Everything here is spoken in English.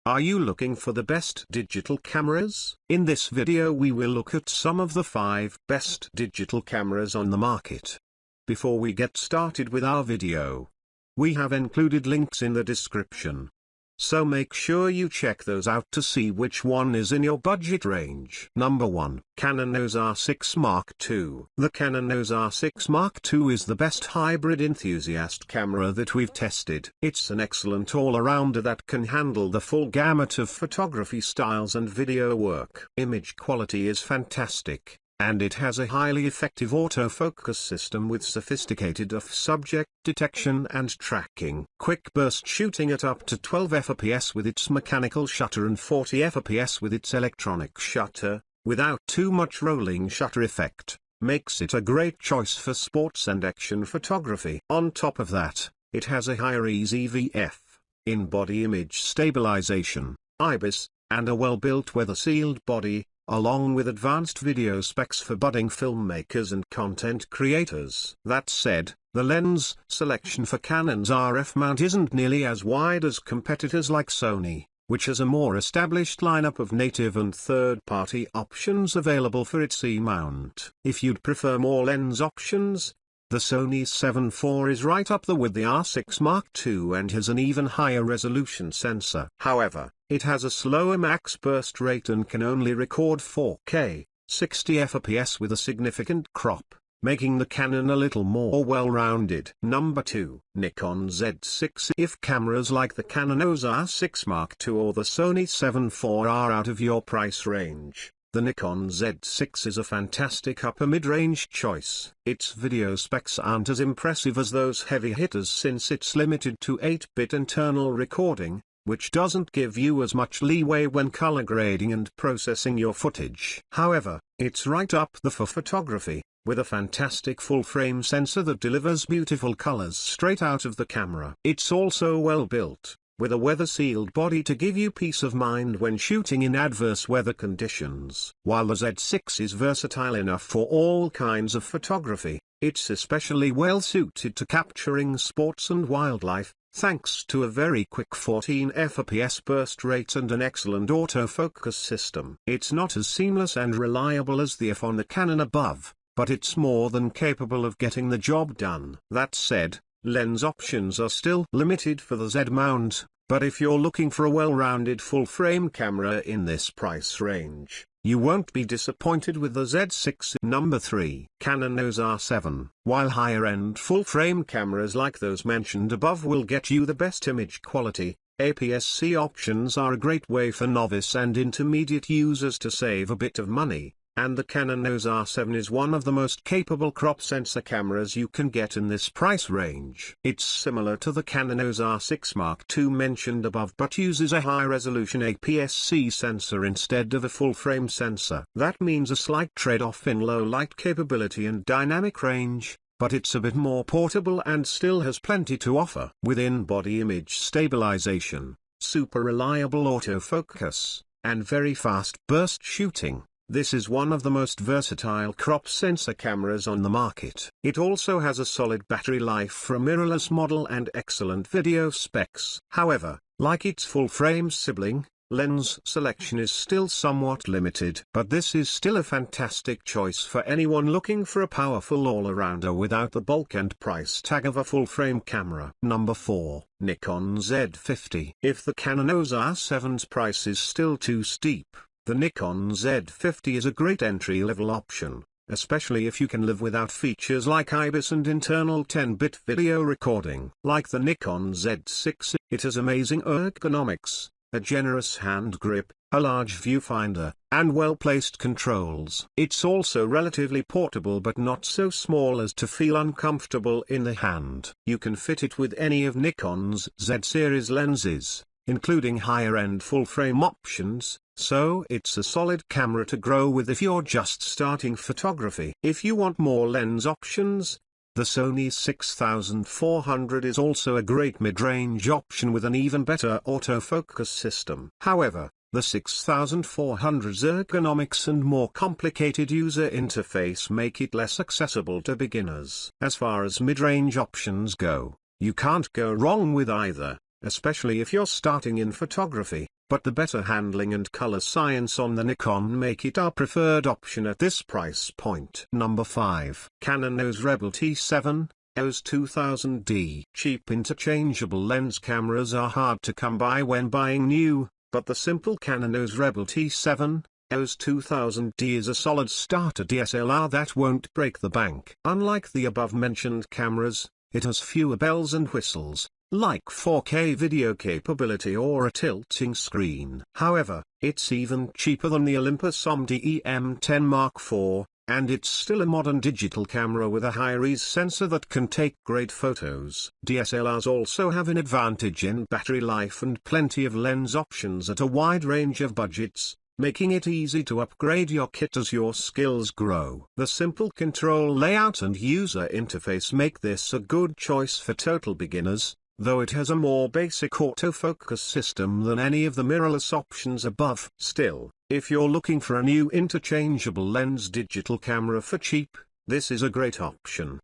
Are you looking for the best digital cameras? In this video we will look at some of the 5 best digital cameras on the market. Before we get started with our video, we have included links in the description, so make sure you check those out to see which one is in your budget range. Number 1. Canon EOS R6 Mark II. The Canon EOS R6 Mark II is the best hybrid enthusiast camera that we've tested. It's an excellent all-arounder that can handle the full gamut of photography styles and video work. Image quality is fantastic, and it has a highly effective autofocus system with sophisticated off-subject detection and tracking. Quick burst shooting at up to 12 fps with its mechanical shutter and 40 fps with its electronic shutter, without too much rolling shutter effect, makes it a great choice for sports and action photography. On top of that, it has a higher EZVF, in-body image stabilization, IBIS, and a well-built weather-sealed body, along with advanced video specs for budding filmmakers and content creators. That said, the lens selection for Canon's RF mount isn't nearly as wide as competitors like Sony, which has a more established lineup of native and third-party options available for its C-mount. If you'd prefer more lens options, the Sony 7 IV is right up there with the R6 Mark II and has an even higher resolution sensor. However, it has a slower max burst rate and can only record 4K, 60 fps with a significant crop, making the Canon a little more well-rounded. Number 2. Nikon Z6. If cameras like the Canon EOS R6 Mark II or the Sony 7 IV are out of your price range, the Nikon Z6 is a fantastic upper mid-range choice. Its video specs aren't as impressive as those heavy hitters since it's limited to 8-bit internal recording, which doesn't give you as much leeway when color grading and processing your footage. However, it's right up there for photography, with a fantastic full-frame sensor that delivers beautiful colors straight out of the camera. It's also well built, with a weather-sealed body to give you peace of mind when shooting in adverse weather conditions. While the Z6 is versatile enough for all kinds of photography, it's especially well suited to capturing sports and wildlife, thanks to a very quick 14 fps burst rate and an excellent autofocus system. It's not as seamless and reliable as the F on the Canon above, but it's more than capable of getting the job done. That said, lens options are still limited for the Z mount, but if you're looking for a well-rounded full-frame camera in this price range, you won't be disappointed with the Z6. Number 3. Canon EOS R7. While higher-end full-frame cameras like those mentioned above will get you the best image quality, APS-C options are a great way for novice and intermediate users to save a bit of money, and the Canon EOS R7 is one of the most capable crop sensor cameras you can get in this price range. It's similar to the Canon EOS R6 Mark II mentioned above but uses a high-resolution APS-C sensor instead of a full-frame sensor. That means a slight trade-off in low light capability and dynamic range, but it's a bit more portable and still has plenty to offer. With in-body image stabilization, super reliable autofocus, and very fast burst shooting, this is one of the most versatile crop sensor cameras on the market. It also has a solid battery life for a mirrorless model and excellent video specs. However, like its full-frame sibling, lens selection is still somewhat limited. But this is still a fantastic choice for anyone looking for a powerful all-arounder without the bulk and price tag of a full-frame camera. Number 4. Nikon Z50. If the Canon EOS R7's price is still too steep, the Nikon Z50 is a great entry-level option, especially if you can live without features like IBIS and internal 10-bit video recording. Like the Nikon Z6, it has amazing ergonomics, a generous hand grip, a large viewfinder, and well-placed controls. It's also relatively portable but not so small as to feel uncomfortable in the hand. You can fit it with any of Nikon's Z-series lenses, including higher-end full-frame options, so it's a solid camera to grow with if you're just starting photography. If you want more lens options, the Sony 6400 is also a great mid-range option with an even better autofocus system. However, the 6400's ergonomics and more complicated user interface make it less accessible to beginners. As far as mid-range options go, you can't go wrong with either, especially if you're starting in photography. but the better handling and color science on the Nikon make it our preferred option at this price point. Number 5. Canon EOS Rebel T7, EOS 2000D. Cheap interchangeable lens cameras are hard to come by when buying new, but the simple Canon EOS Rebel T7, EOS 2000D is a solid starter DSLR that won't break the bank. Unlike the above-mentioned cameras, it has fewer bells and whistles, like 4K video capability or a tilting screen. However, it's even cheaper than the Olympus OMD EM10 Mark IV, and it's still a modern digital camera with a high-res sensor that can take great photos. DSLRs also have an advantage in battery life and plenty of lens options at a wide range of budgets, making it easy to upgrade your kit as your skills grow. The simple control layout and user interface make this a good choice for total beginners, though it has a more basic autofocus system than any of the mirrorless options above. Still, if you're looking for a new interchangeable lens digital camera for cheap, this is a great option.